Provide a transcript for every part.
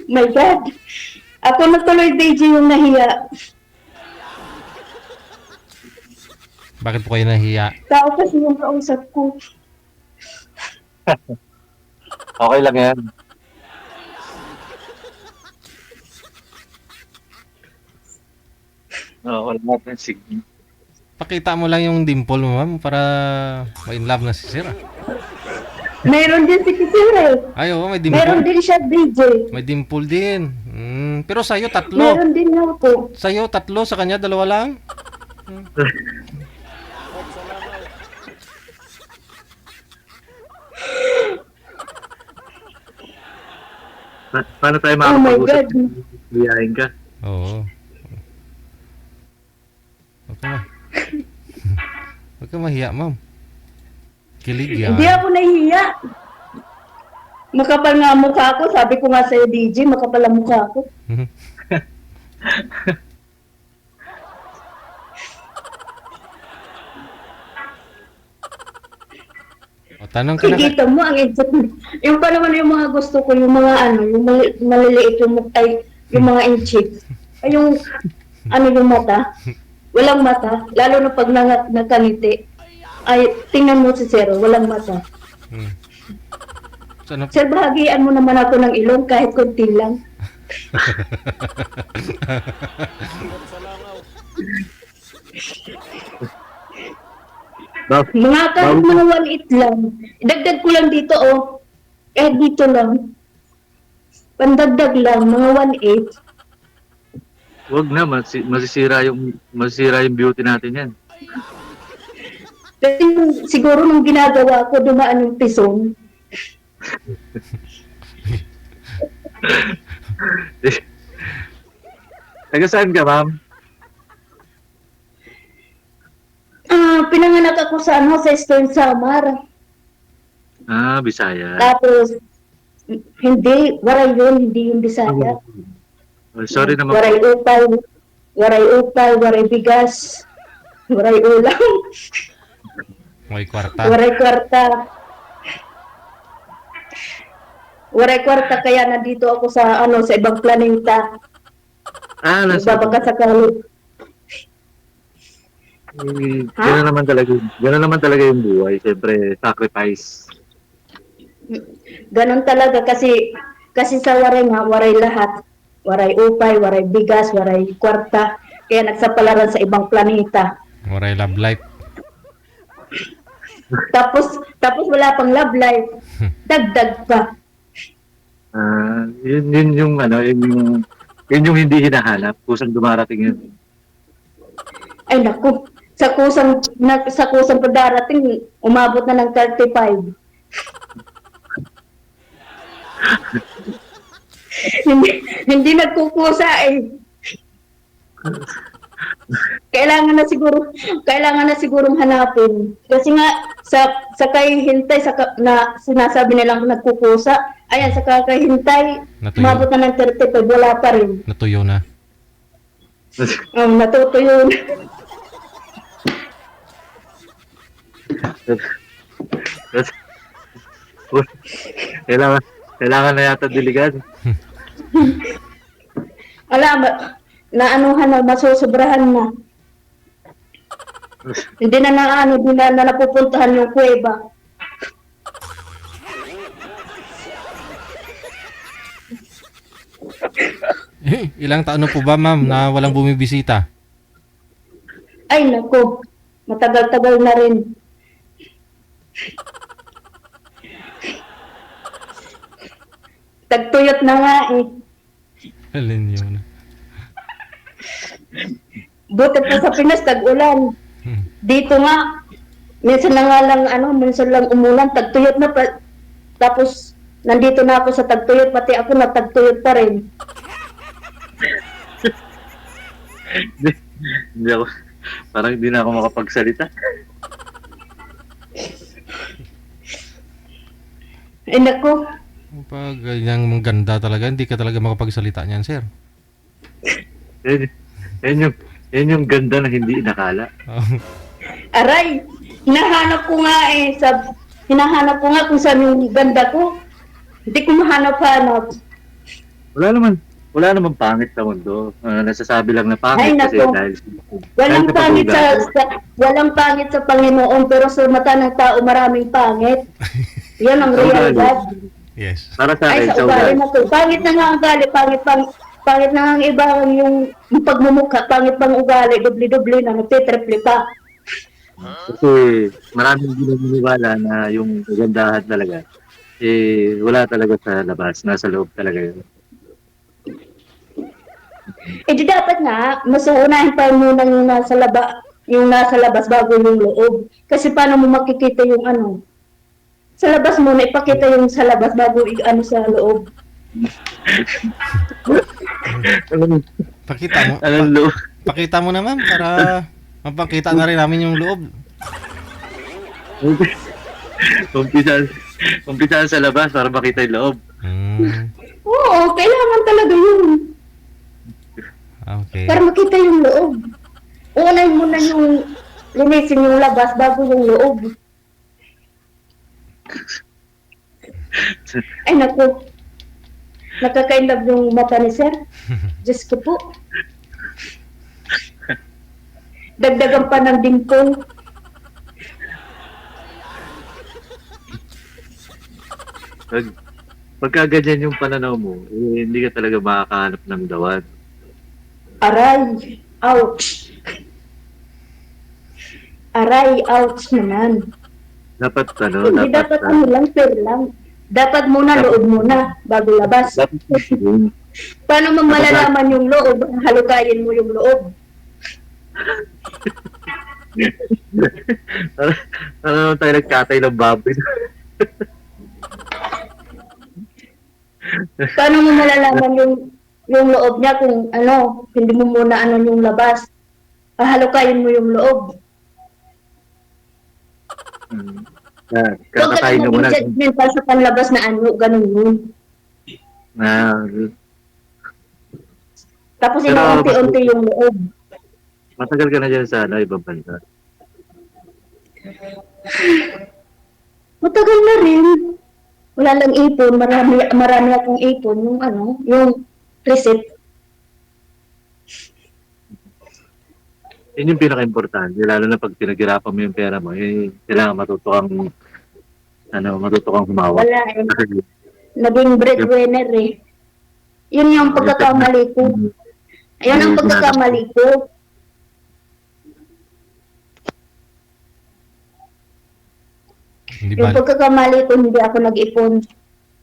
My God. Ako na tuloy, DJ, yung nahiya. Bakit po kayo nahiya? Tao kasi yung kausap ko. Okay lang yan. Oo, wala natin sige. Pakita mo lang yung dimple mo, ma'am, para ma-in love na si Sir. Meron din si Kisir eh. Ay, oo, may Meron dimple. din siya, DJ. May dimple din. Pero sa'yo, tatlo. Meron din ako. Sa'yo, tatlo. Sa kanya, dalawa lang. Paano tayo Oh my makakapag-usap? God. Biyahin ka. Oo. Huwag ka ma. Huwag ka mahiya, ma'am. Kilig yan. Hindi ako nahihiya. Makapal nga ang mukha ko. Sabi ko nga sa'yo, DJ, makapal ang mukha ko. O, tanong ka na. Kikita mo ang exact. Yung pa naman yung mga gusto ko, yung mga ano, yung maliliit yung ay, yung mga inchik. Ay, yung ano yung mata. Walang mata. Lalo na pag nakangiti. Ay, tingnan mo si Zero, walang mata. Hmm. Ano? Sir, bahagian mo naman ako ng ilong kahit konti lang. Mga kahit mga 1.8 lang. Dagdag ko lang dito, oh. Dito lang. Pandagdag lang, mga 1.8. Huwag na, masisira yung beauty natin yan. Kasi siguro nung ginagawa ko, dumaan yung tison. Taga saan ka, ma'am? Pinanganak ako sa sa Eastern Samar. Bisaya. Tapos, hindi yung Bisaya. Sorry naman. Waray upal, waray bigas, waray ulam, May kwarta. waray kwarta. Waray kwarta, kaya nandito ako sa sa ibang planeta. Babaka sa kalo. Gano'n naman talaga yung buhay. Siyempre, sacrifice. Ganon talaga kasi sa waray nga, waray lahat. Waray upay, waray bigas, waray kwarta. Kaya nagsapalaran sa ibang planeta. Moray love life. Tapos wala pang love life. Dagdag pa. Yun yung hindi hinahanap. Kusang dumarating yun. Ay naku, sa kusang padarating, umabot na ng 35. hindi nagkukusa eh. Kailangan na sigurong hanapin. Kasi nga sa kahihintay na sinasabi nilang nagkukusa, ayan sa kakahintay, umabot na ng 35, wala pa rin. Natuyo na. Natutuyo na. Kailangan na yata diligan. Naanuhan na, masusobrahan na. Hindi na napupuntahan yung kuweba. Ilang taon na po ba, ma'am, na walang bumibisita? Ay naku, matagal-tagal na rin. Tagtuyot na nga eh. Alin yun? Buti pa sa Pinas, tag-ulan. Dito nga, minsan lang umulan, tagtuyot na pa. Tapos, nandito na ako sa tagtuyot, pati ako natagtuyot pa rin. Parang hindi na ako makapagsalita. Ay naku, Pag ganyang ganda talaga, hindi ka talaga makapagsalita niyan, sir. Yan yung ganda na hindi inakala. aray, hinahanap ko nga kung saan yung ganda ko. Hindi ko mahanap-hanap. Wala naman pangit sa mundo. Nasasabi lang na Ay, pangit kasi nako. dahil Walang sa pangit pag-uugali. walang pangit sa Panginoon, pero sa mata ng tao maraming pangit. Yan ang Sa ugali. realidad. Yes. Para sa Ay, akin, sa sa ugali ugali. na to. Pangit na nga ang ugali, pangit na nga ang iba yung pagmumukha, pangit pang ugali, dubli-dubli na, nagtitriple pa. Kasi maraming ginagawa na yung kagandahan talaga. Wala talaga sa labas. Nasa loob talaga yun. Eh di dapat nga, mas uunahin pa muna yung nasa labas bago yung loob. Kasi paano mo makikita yung ano? Sa labas muna, ipakita yung sa labas bago ano sa loob. Pakita mo. Anong loob? Pakita mo naman para mapakita na rin namin yung loob. Umpisa, umpisa sa labas para makita yung loob. Oo, kailangan talaga yun. Okay. Para makita yung loob. Unahin mo na yung linisin yung labas bago yung loob. Ay naku, nakakainlove yung mata ni Sir. Diyos ko po. Dagdagan pa ng dingkong. Pagka ganyan yung pananaw mo, hindi ka talaga makakahanap ng dawan. Aray, ouch. Aray, ouch naman. Dapat Hindi dapat ano lang, fair lang. Dapat muna loob muna bago labas. dapat Paano mo malalaman yung loob? Halukayin mo yung loob. ano tayo nagkatay ng baboy. Paano mo malalaman yung loob niya kung ano, hindi mo muna ano yung labas. Halukayin mo yung loob. Huwag ka Kakatayin na ka muna. judgmental sa panlabas na ano, ganun yun. Tapos Pero, inaunti-unti yung loob. matagal ka na dyan sa ibang bansa. Matagal na rin. Wala lang ipon, marami akong ipon, yung ano, yung receipt. Yun yung pinaka-importante. Lalo na pag pinaghirapan mo yung pera mo, kailangan matuto kang humawa. Wala eh. Naging breadwinner eh. Yun yung pagkakamali ko. Ayun ang pagkakamali ko. Hindi Yung bali. pagkakamali ko, hindi ako nag-ipon.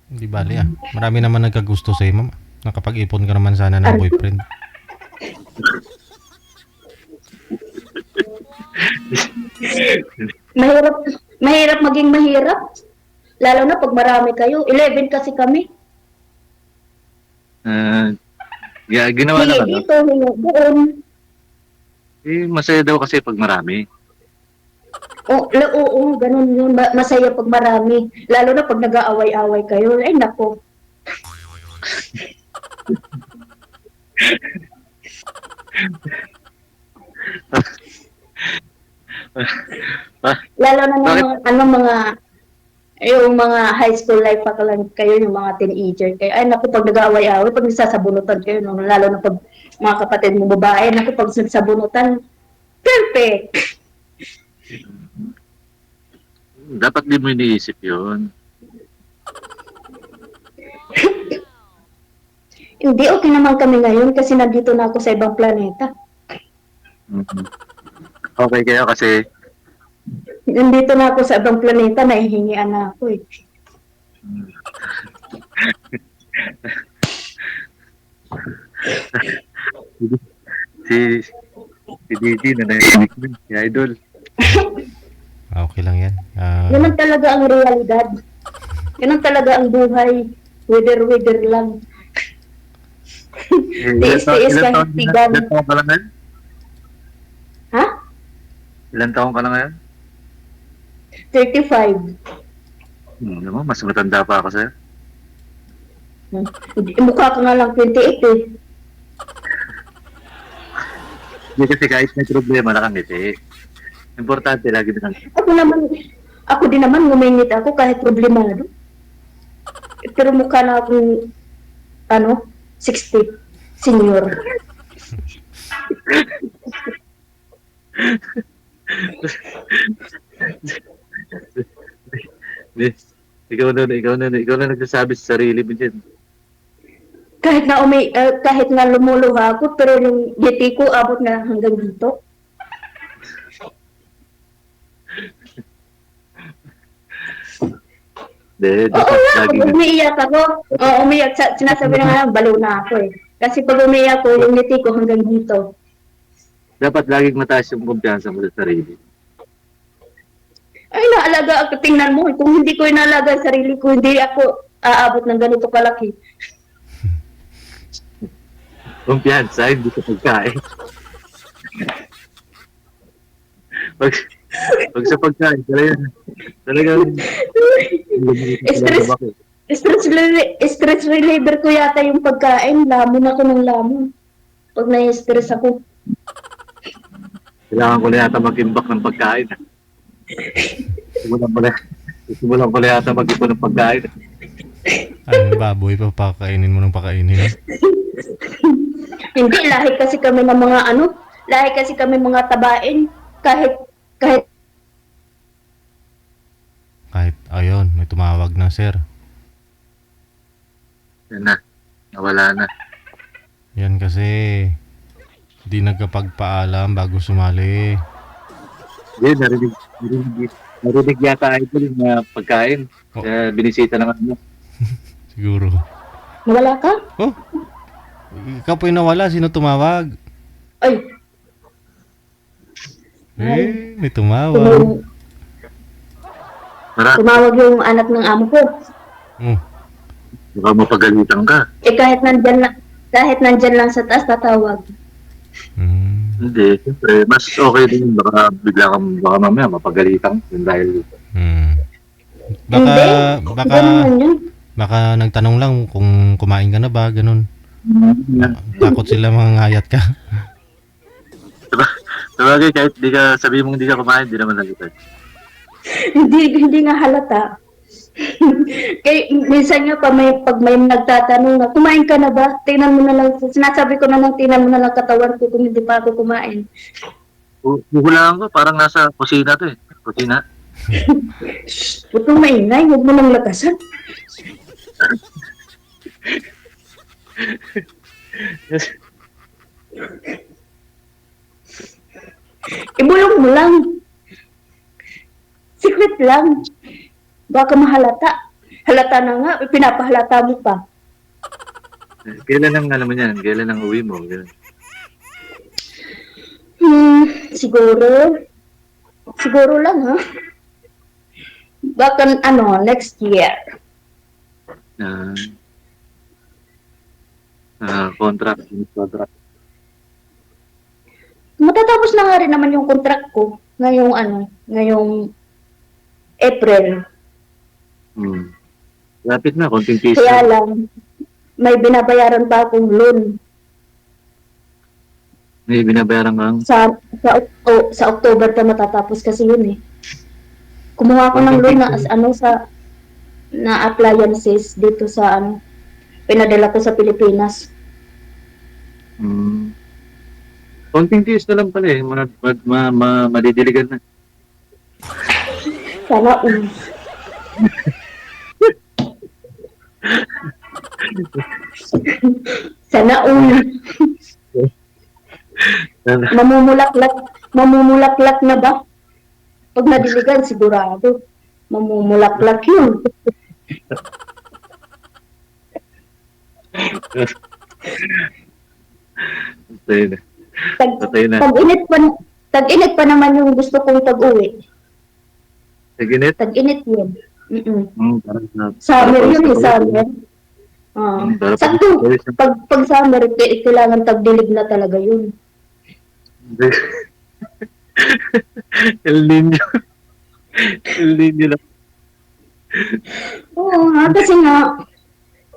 Hindi bali ah. Marami naman nagkagusto sa'yo, ma'am. Nakapag-ipon ka naman sana ng boyfriend. Mahirap maging mahirap. Lalo na pag marami kayo. 11 kasi kami. Ginawa Hingi naman. dito, hingi doon. Masaya daw kasi pag marami. Oo, ganun yun. Masaya pag marami. Lalo na pag nag-aaway-away kayo. Ay, nako. Lalo na yung mga high school life pa lang kayo, yung mga teenager kayo. Ay, naku, pag nag-aaway-aaway, pag nagsasabunutan kayo, no? Lalo na pag mga kapatid mo babae, naku, pag nagsabunutan, perfect! Dapat di mo iniisip yun. Hindi, okay naman kami ngayon kasi nandito na ako sa ibang planeta. Okay kayo kasi Nandito na ako sa ibang planeta, nahihingian na ako eh. si Didi na nainig mo, si Idol. Okay lang yan. Yan ang talaga ang realidad. Yan ang talaga ang buhay. Wither lang. Tiis-tiis kahit tigan. Ilan taong ka lang ngayon? Ha? Ilan taong ka lang ngayon? 35. Naman, mas matanda pa ako sa'yo. Mukha ko nga lang 28 eh. Hindi kasi kahit may problema nakangiti. Importante lagi na Ako din naman ngumingit ako kahit problemado. Pero mukha na akong, 60 senior. Ikaw na nagsasabi sa sarili mo dyan. Kahit na lumuluha ako, pero yung ngiti ko abot na hanggang dito. Hindi, Oo dapat nga, lagi pag umiiyak ako, umiiyak, sinasabi na nga, baliw na ako eh. Kasi pag umiiyak ko, yung ngiti ko hanggang dito. dapat laging mataas yung kumpiyansa mo sa sarili. Ay, naalaga ako, tingnan mo, kung hindi ko inaalaga ang sarili ko, hindi ako aabot ng ganito kalaki. Kumpiyansa, hindi sa pagkain. Pag sa pagkain, talagang Stress, stress reliever ko yata yung pagkain, lamon ako ng lamon. Pag na-stress ako. kailangan ko na yata mag-imbak ng pagkain. Simulan ko na yata mag-ipon ng pagkain. Ano, baboy pa pakainin mo ng pakainin. Hindi, lahi kasi kami ng mga tabain. Kahit Kahit, ayun, may tumawag na, sir. Yan na, nawala na. Yan kasi, di nagkapagpaalam bago sumali. Hindi, narinig yata ito yung pagkain. Oh. Kaya binisita naman mo. Siguro. nawala ka, Oh, ikaw po yung nawala. Sino tumawag? ay, May tumawag. tumawag yung anak ng amo ko. Oh, Baka mapagalitan ka. Kahit nandyan lang sa taas, tatawag. Hindi, siyempre, mas okay din. Baka baka mamaya mapagalitan ka dahil Baka, Hindi, baka, ganun yun. baka nagtanong lang kung kumain ka na ba, ganun. Takot sila mangayat ka. sabagay, kahit di ka sabihin mong hindi ka kumain, di naman nalitan. Hindi nga halata. Kaya minsan nga pag may nagtatanong na, kumain ka na ba? Tingnan mo na lang, sinasabi ko na lang, tingnan mo na lang katawan ko kung hindi pa ako kumain. Huhulaan ko, parang nasa kusina to eh. Kusina. Shhh, huwag kang maingay, huwag mo nang lakasan. Ibulong mo lang. Secret lang. Baka mahalata. Halata na nga, pinapahalata mo pa. Kailan ang alam mo yan? Kailan ang uwi mo? Kailan? Siguro. Siguro lang ha. Baka next year. Contract. Matatapos na nga rin naman yung contract ko ngayong April. Lapit na, konting case. Kaya lang, may binabayaran pa akong loan May binabayaran kang sa October pa matatapos kasi yun eh. Kumuha ako ng loan na appliances dito sa pinadala ko sa Pilipinas. konting tiis na lang pala eh. Madidiligan na. Sana Sana mamumulaklak na ba? Pag nadiligan, sigurado. Mamumulaklak yun. Patay na. Tag-init pa naman yung gusto kong tag-uwi. Tag-init? Tag-init yun. Summer Summer yun eh, summer. Sakto, pag summer, kailangan tagdilig na talaga yun. El Niño. El Niño lang. Oo nga, kasi nga,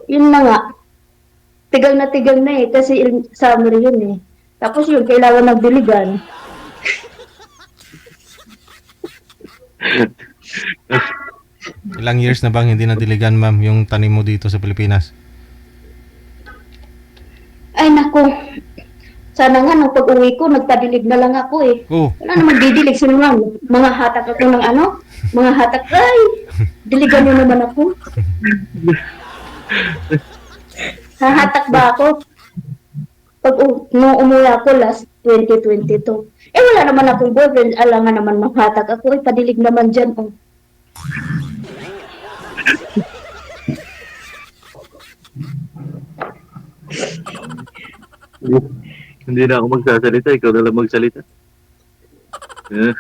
yun na nga. Tigal na eh, kasi summer yun eh. Tapos yun, kailangan nagdiligan. Ilang years na bang hindi nadiligan, ma'am, yung tanim mo dito sa Pilipinas? Ay, naku. Sana nga, nung pag-uwi ko, nagpadilig na lang ako eh. Oh, Wala naman didilig. Sino nga, mga hatak ako ng ano? Mga hatak, ay, diligan nyo naman ako. Hahatak ba ako? Nung umuwi ako last 2022. Eh, wala naman akong boyfriend. Alangan naman manghatak ako. Eh, padilig naman dyan. Oh. Hindi na ako magsasalita, ikaw na lang magsalita. Eh,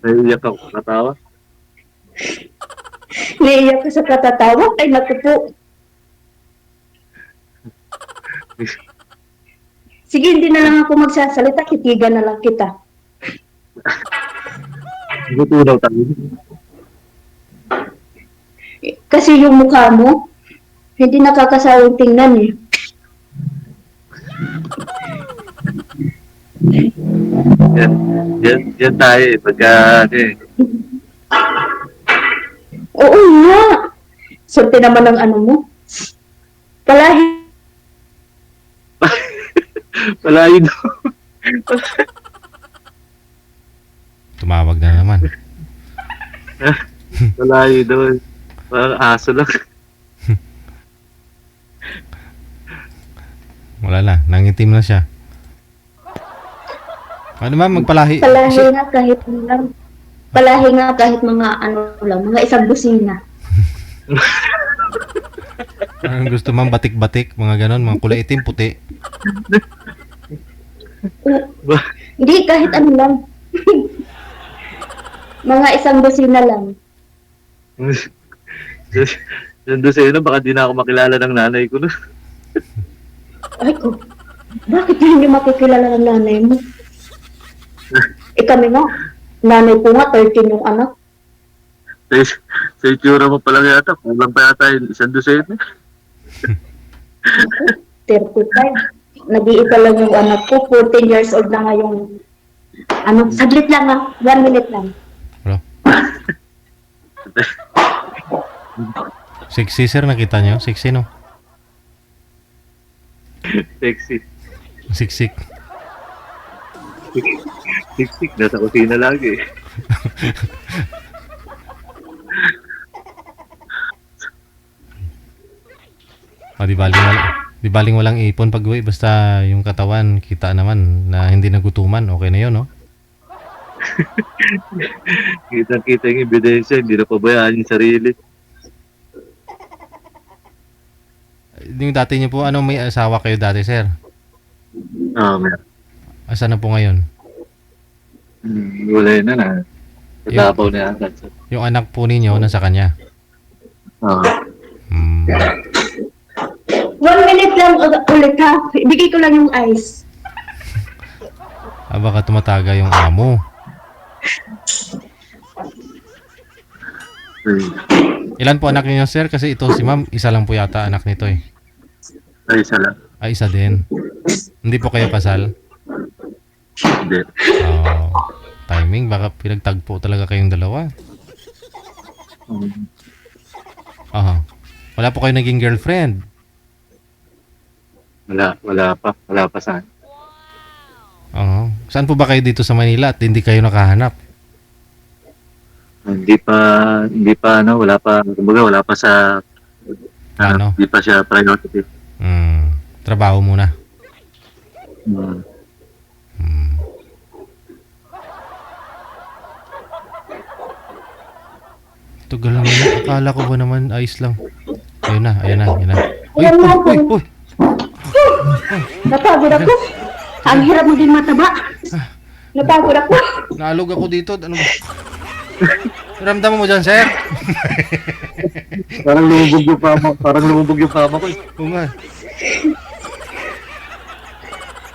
naiiyak ako, katawa. Naiiyak ka sa katatawa. Ay, naku po. Sige, hindi na lang ako magsasalita. Kitigan na lang kita. Natunaw tayo. Kasi yung mukha mo, hindi nakakasawang tingnan eh. Yan tayo eh, pagka, Oo nga. Sorte naman ng ano mo. Palahi. palayo daw. tumawag na naman. Palayo daw. Parang aso lang. Wala na, nangitim na siya. Ano ma'am, magpalahi. Palahi nga kahit lang. Palahi nga kahit mga ano lang, mga isang busina. Anong gusto ma'am, batik-batik, mga ganon, mga kulay itim, puti. Hindi, kahit ano lang. Mga isang busina lang. Nandun sa'yo na, baka di na ako makilala ng nanay ko na. Ay ko, bakit hindi makikilala ng nanay mo? Eh kami nga, nanay ko nga, 13 yung anak. Sa itsura mo palang yata, kulang pa yata yung isang dosen. 35. Nag-iisa lang yung anak ko, 14 years old na nga yung, ano, saglit lang ah, 1 minute lang. Bro. Sexy sir, nakita nyo? Sexy no? Sexy. Siksik. Siksik, nasa kusina lagi. Di baling walang ipon pag uwi, basta yung katawan kita naman na hindi nagutuman, okay na yun, no? Kitang-kita yung ebidensya, hindi na pabayaan yung sarili. Yung dati niyo po, ano, may asawa kayo dati, sir? Meron. Asan na po ngayon? Wala na na. Katapaw na yata. Yung anak po ninyo, nasa kanya? Hmm. 1 minute lang ulit ha, bigay ko lang yung ice. Baka tumataga yung amo. Ilan po anak niyo, sir? Kasi ito si ma'am, isa lang po yata anak nito eh. Ay, isa lang. Ay, isa din. Hindi po kayo kasal? Hindi. Oh, timing, baka pinagtagpo talaga kayong dalawa. Aha. Wala po kayo naging girlfriend? Wala pa saan. Oo. Saan po ba kayo dito sa Manila at hindi kayo nakahanap? Hindi pa wala pa, kumbaga wala pa sa Ano? hindi pa siya priority. Trabaho muna. Hmm. Tugal naman yun. Akala ko ba naman ayos lang. Ayun na. Uy, Ayan nga po. uy. Napagod ako. Ang hirap mo din mataba. Napagod ako. Naalog ako dito. Ano ba? Ramdaman mo dyan, sir? Parang lumubog yung pama ko. Oo nga.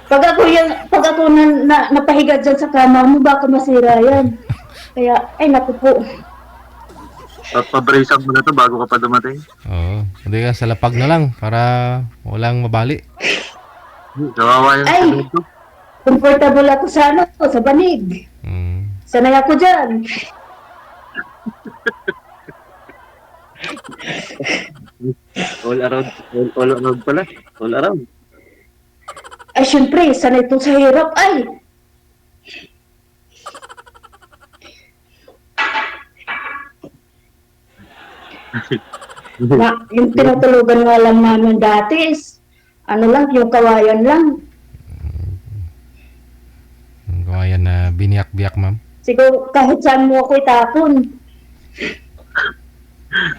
Pag ako napahiga dyan sa kama mo, baka masira yan. Kaya, ay naku po. Pabrace up mo na to bago ka pa dumating. Oo. Hindi ka, sa lapag na lang para walang mabali. Kawawa yung Ay! sabi ko. Comfortable ako sa sa banig. Sanay ako dyan. All around, all around pala. All around. Ay, syempre, sanay ito sa hirap. Ay, yung tinutulugan nga lang namin dati is, ano lang, yung kawayan lang. Kawayan na biniyak-biyak, ma'am. Siguro kahit saan mo ako itapon.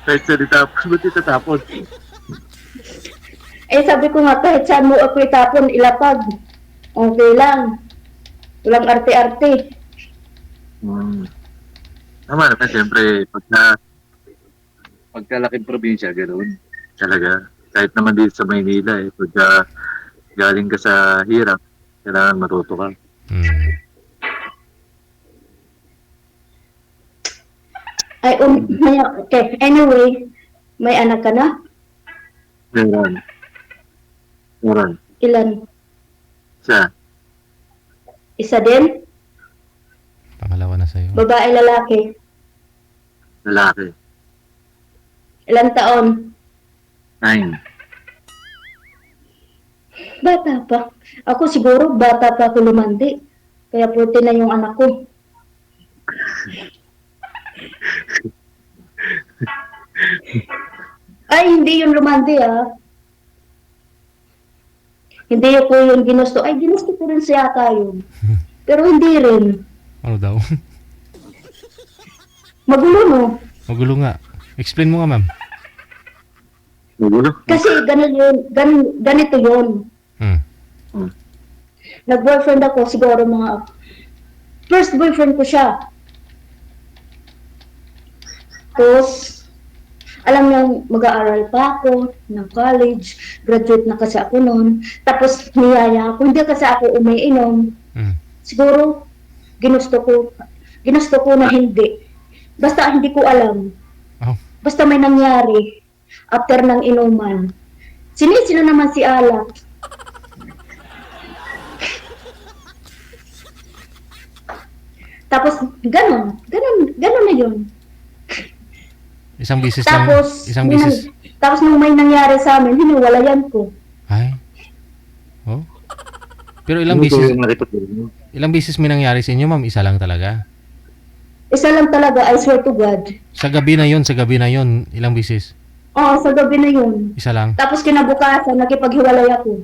Kahit sa ditapos, ba't itatapon? Eh, sabi ko nga, kahit saan mo ako itapon, ilapag. Okay lang. Walang arte-arte. Tama naman, siyempre, pagkalaking probinsya, ganoon. Talaga. Kahit naman dito sa Maynila, pagka galing ka sa hirap, kailangan matuto ka. Ay, okay. Anyway, may anak ka na? Meron. Meron. Ilan? Siya. Isa din? Pangalawa na sa'yo. Babae, lalaki? Lalaki. Ilang taon? 9. Bata pa. Ako siguro, bata pa ako lumandi. Kaya puti na yung anak ko. Ay, hindi yun lumandi Hindi ko yun ginusto. Ay, ginusto ko rin siya yun. Pero hindi rin. Ano daw? Magulo no? Magulo nga. Explain mo nga, ma'am. Magulo. Kasi ganito yun. Nag-boyfriend ako, siguro mga first boyfriend ko siya. Tapos, alam niyo, mag-aaral pa ako ng college, graduate na kasi ako noon. Tapos, niyaya ako, hindi kasi ako umiinom. Siguro, ginusto ko na hindi. Basta hindi ko alam. Oh. Basta may nangyari after ng inuman. Sinisino naman si Alak. Tapos, ganun na yun. Isang bisis Tapos, lang. Isang bisis. Tapos nung may nangyari sa amin, hiniwalayan ko. Ay. Oh. Pero ilang Ito bisis, yung nakipag-inom. ilang bisis may nangyari sa inyo, ma'am? Isa lang talaga. Isa lang talaga, I swear to God. Sa gabi na yon, ilang bisis? Oo, sa gabi na yun. Isa lang. Tapos kinabukasan, nakipaghiwalay ako.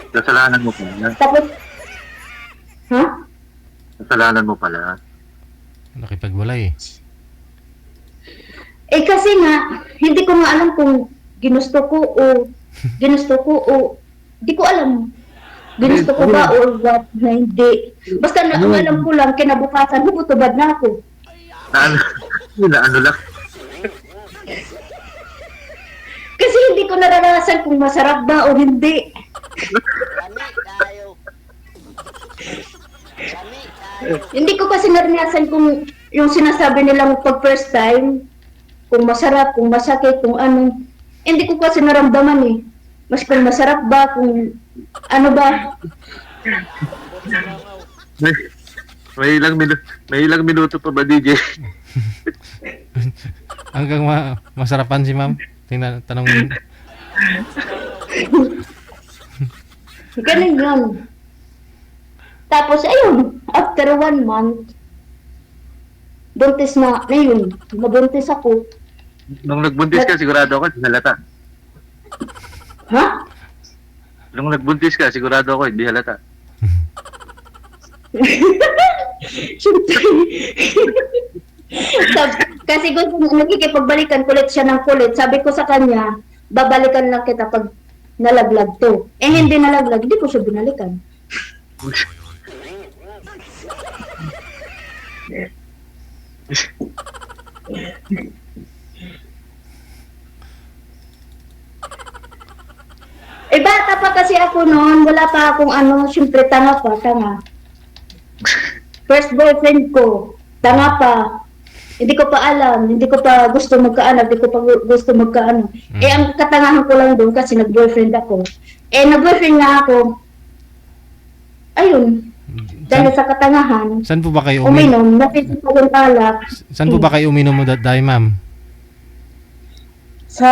Kasalanan mo pala. Tapos, ha? Kasalanan mo pala. Nakipagwalay eh. Eh kasi nga, hindi ko nga alam kung ginusto ko o hindi ko alam. Ginusto ko ba or what na hindi. Basta ang alam ko lang, kinabukasan, hubot-ubad na ako. Na ano lang. Kasi hindi ko naranasan kung masarap ba o hindi. Hindi ko kasi naranasan kung yung sinasabi nilang pag first time, kung masarap, kung masakit, kung ano. Hindi ko kasi naramdaman eh. Mas kung masarap ba, kung ano ba. May ilang minuto pa ba, DJ? Hanggang masarapan si ma'am. Tingnan, tanongin. Ganun yun. Tapos ayun, after 1 month, buntis na yun. Nabuntis ako. Nung nagbuntis ka, sigurado ako, hindi halata. Ha? Nung nagbuntis ka, sigurado ako, hindi halata. Siyempre. Kasi kung nakikipagbalikan kulit siya ng kulit, sabi ko sa kanya, babalikan lang kita pag nalaglag to. Eh hindi nalaglag, hindi ko siya binalikan. Eh bata pa kasi ako noon, wala pa akong syempre tanga. First boyfriend ko, tanga pa. Hindi ko pa alam, hindi ko pa gusto magkaanak, hindi ko pa gusto magkaano. Eh ang katangahan ko lang doon kasi nag-boyfriend ako. Eh nag-boyfriend nga ako. Ayun. Dahil sa katangahan, Saan po ba kayo uminom, napitin ko yung alak. Saan po ba kayo uminom mo dahil, ma'am? sa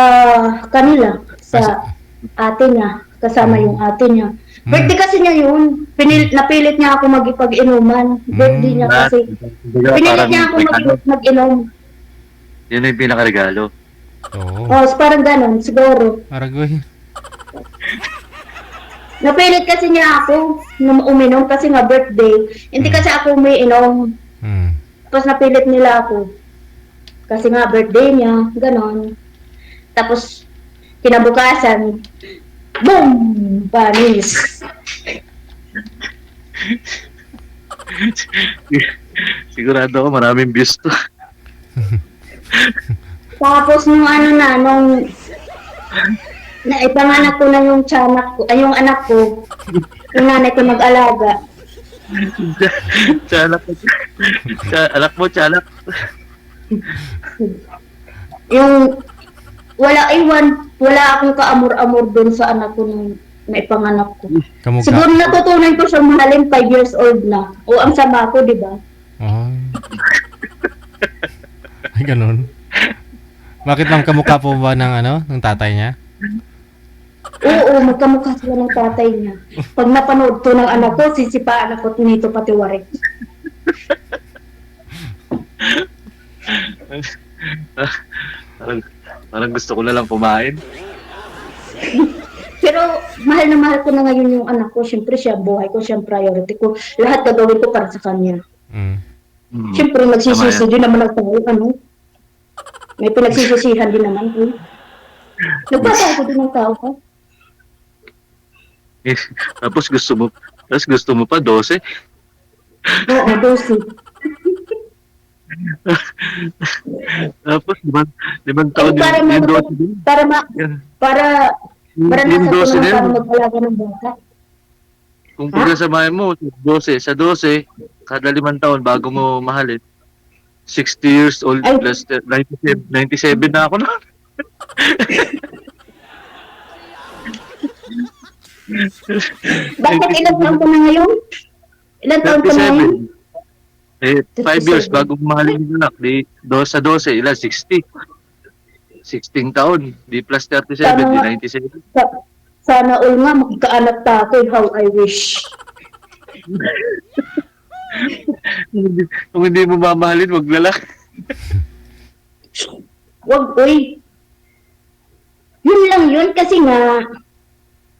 kanila, sa ate niya, kasama yung ate niya. Birthday kasi niya yun. Napilit niya ako magipag-inuman. Birthday niya kasi. Pinilit niya ako mag-inom. Yun yung pinakaregalo. Oo. Oh, parang ganon, siguro. Aragoy. Napilit kasi niya ako na uminom kasi nga birthday. Hindi kasi ako umiinom. Hmm. Tapos napilit nila ako. Kasi nga birthday niya, ganon. Tapos, kinabukasan, boom! Panis. Sigurado ako maraming views to. Tapos nung nung naipanganak ko na yung tiyanak ko, yung anak ko, yung nanay ko nag-alaga. Tiyanak mo. Anak mo, tiyanak. Yung wala akong kaamor-amor dun sa anak ko nung naipanganak ko. Kamukha. Siguro natutunan ko siyang mahalin 5 years old na. O ang sama ko, di ba? Oh. Ay, ganun. Bakit ma'am, kamukha po ba ng tatay niya? Oo, magkamukha sila ng tatay niya. Pag napanood to ng anak ko, sisipaan ako nito pati warik. Parang gusto ko na lang kumain. Pero mahal na mahal ko na ngayon yung anak ko. Siyempre siya, buhay ko, siya ang priority ko. Lahat gagawin ko para sa kanya. Mm. Siyempre, nagsisisi din naman ang tao, May pinagsisisihan din naman, Nagpapako din ng tao, ha? Tapos gusto mo pa 12. Oo, dosi. Tapos limang taon Para yung 12 din. para Yung nasa 12 ko din. para mag-alaga ng bata. Kung pagsasamahin mo, 12, sa 12, kada 5 taon bago mo mahalin. 60 years old Ay. plus 97 na ako na. Bakit ilang taon ka na ngayon? Ilang taon ka na ngayon? 5 years bago mo mahalin yung anak. Di, sa 12, ilan? 60. 16 taon. Di plus 37, di 97. Sana all nga magkaanak pa ako. How I wish. Kung hindi mo mamahalin, wag lalaki. Wag, uy. Yun lang yun kasi nga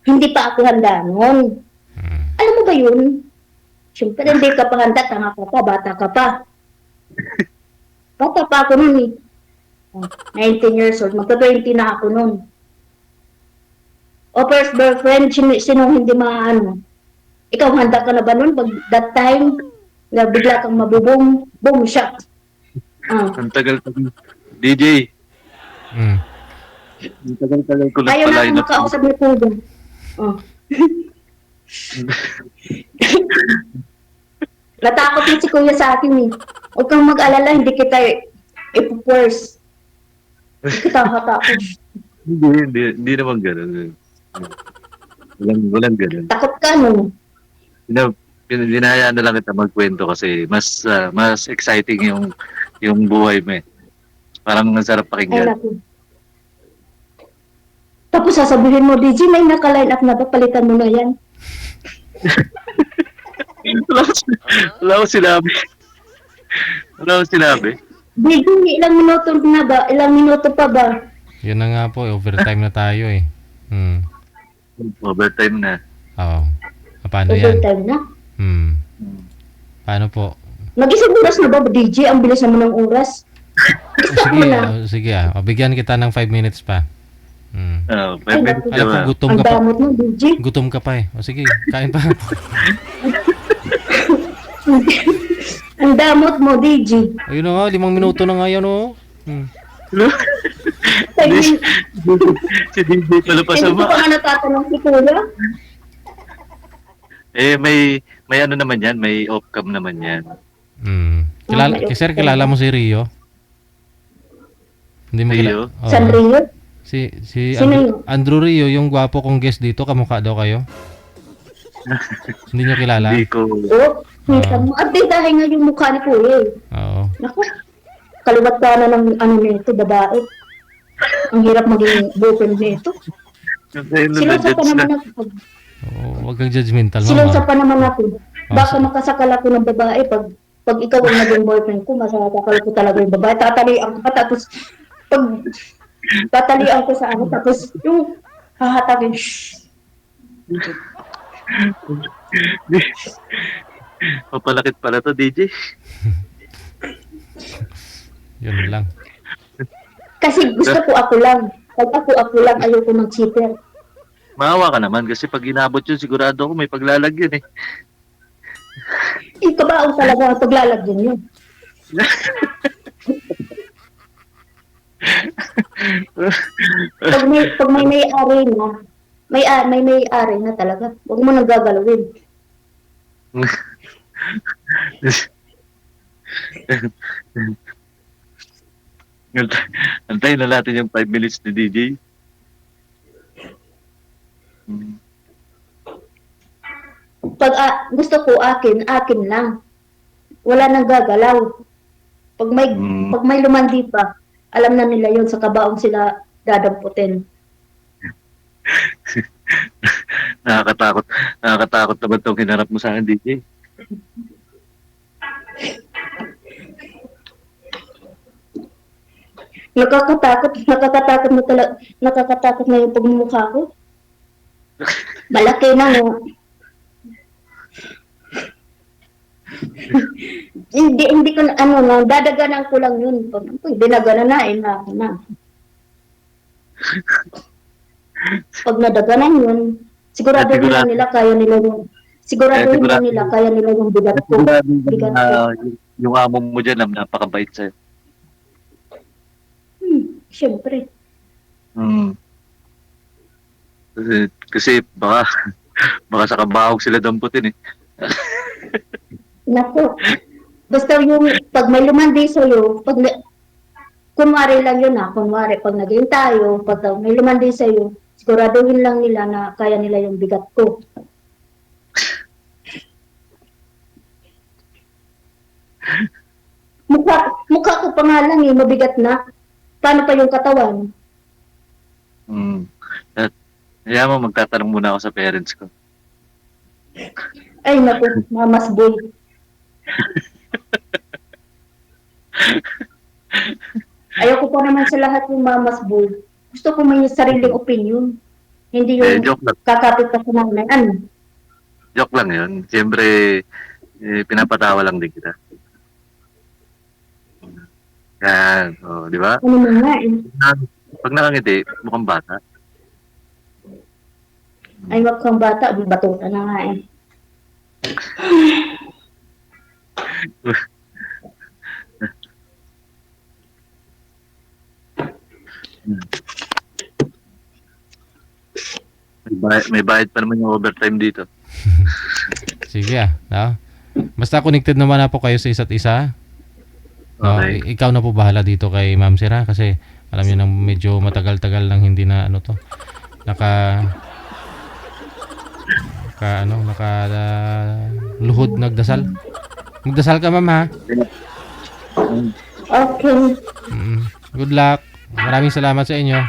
hindi pa ako handa nun. Alam mo ba yun? Siyempre hindi ka pa handa, tanga ka pa, bata ka pa. Bata pa ako nun 19 years old, magka-20 na ako nun. O first girlfriend, sinong hindi maano? Ikaw handa ka na ba nun? Pag that time, na bigla kang mabubong, boom, shot. Ang tagal DJ. Mm. Ang tagal ko Ayaw na nagpa-line akong up. makausap ni Kuya. Natakot din si Kuya sa akin eh. Huwag kang mag-alala, hindi kita ipo-force. Hindi kita hatakot. Hindi naman ganun. Walang ganun. Takot ka, no? Dinayaan na lang kita magkwento kasi mas exciting yung buhay mo eh. Parang masarap Ay, pakinggan. naku. Tapos sasabihin mo, DJ, may naka-line up na ba? Palitan mo na yan. Wala ko sinabi. DJ, ilang minuto na ba? Ilang minuto pa ba? Yun na nga po, overtime na tayo eh. Hmm. Overtime na. Oo. Paano yan? Overtime na? Hmm. Paano po? Mag-isang oras na ba, DJ? Ang bilis naman ng oras. Sige, Bigyan kita ng 5 minutes pa. Hmm. 5 minutes Alam ko, na. gutom Ang ka pa. damot mo, DJ. Gutom ka pa eh. O sige, kain pa. Ang damot mo, DJ. Ayun na nga, 5 minuto na nga yan oh. Hmm. Si DJ pala pa Hindi ko sama. pa nga natatanong si Kuya. May ano naman yan, may off-cam naman yan. Hmm. Okay. Sir, kilala mo si Rio? Hindi mo Rio? kilala? Oo. San Rio? Si Sino yun? Andrew Rio, yung gwapo kong guest dito, kamukha daw kayo. Hindi nyo kilala? Hindi ko. Oo. Kita mo. At di dahil nga yung mukha ni Kuya eh. Oo. Naku. Kaliwat ka na ng ano nito, babae. Ang hirap maging boyfriend nito. Ngayon na Sinusa pa na-judge na. naman ako. Oo, wag kang judgmental, Sinusa ma'am. pa naman ako. Baka sige. makasakal ako ng babae pag ikaw ang naging boyfriend ko, masasakal ko talaga yung babae. Tatalian ko pa, tapos pag tatalian ko sa ano, tapos yung hahatagin, shh. Papalakit pala to, DJ. Yun lang. Kasi gusto ko ako lang. Pag ako lang, ayoko mag-cheater. Maawa ka naman kasi pag inabot yun, sigurado ako may paglalagyan eh. Ikabaon talaga ang paglalagyan yun. Pag may may-ari na, may may-ari na talaga. Huwag mo nang gagalawin. Antayin na natin yung 5 minutes ni DJ. Hmm. Pag gusto ko akin lang. Wala nang gagalaw. Pag may lumandi pa, alam na nila yon, sa kabaong sila dadamputin. Nakakatakot. Nakakatakot naman itong hinarap mo sa akin, DJ. Nakakatakot na yung pagmumukha ko. Malaki na no. hindi ko dadaganan ko lang yun. Pag dinaganain na ako na. Pag nadaganan yun, siguraduhin lang nila kaya nila yung bigat ko. Bigat ko. Yung amo mo dyan, napakabait sa'yo. Siyempre. Kasi baka sa kabahog sila damputin eh. Naku. Basta yung pag may lumandi sa'yo, kunwari lang yun kunwari pag naging tayo, pag may lumandi sa'yo, siguraduhin lang nila na kaya nila yung bigat ko. Mukha ko pa nga lang mabigat na. Paano pa yung katawan? Kaya mo, magtatanong muna ako sa parents ko. Ay, naku, mamas boy. Ayoko pa naman sa lahat yung mamas boy. Gusto ko may sariling opinion. Hindi yung joke lang. kakapit ka sa nanay. Ano? Joke lang yun. Siyempre, pinapatawa lang din kita. Yan. Di ba? Ano na nga eh. Pag nakangiti, mukhang bata. Ay, wag kang bata, batuta na nga eh. May bayad pa naman yung overtime dito. Sige no? Basta connected naman na po kayo sa isa't isa. No, Okay. ikaw na po bahala dito kay Ma'am Sira kasi alam niyo nang medyo matagal-tagal nang hindi na luhod nagdasal. Magdasal ka, Ma'am, ha? Okay. Good luck. Maraming salamat sa inyo.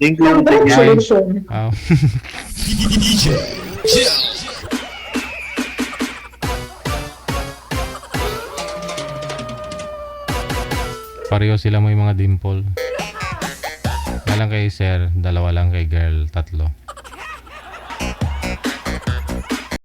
Thank you. Congratulations. Wow. Pareho sila may mga dimple. Lang kay sir, 2 lang kay girl, 3.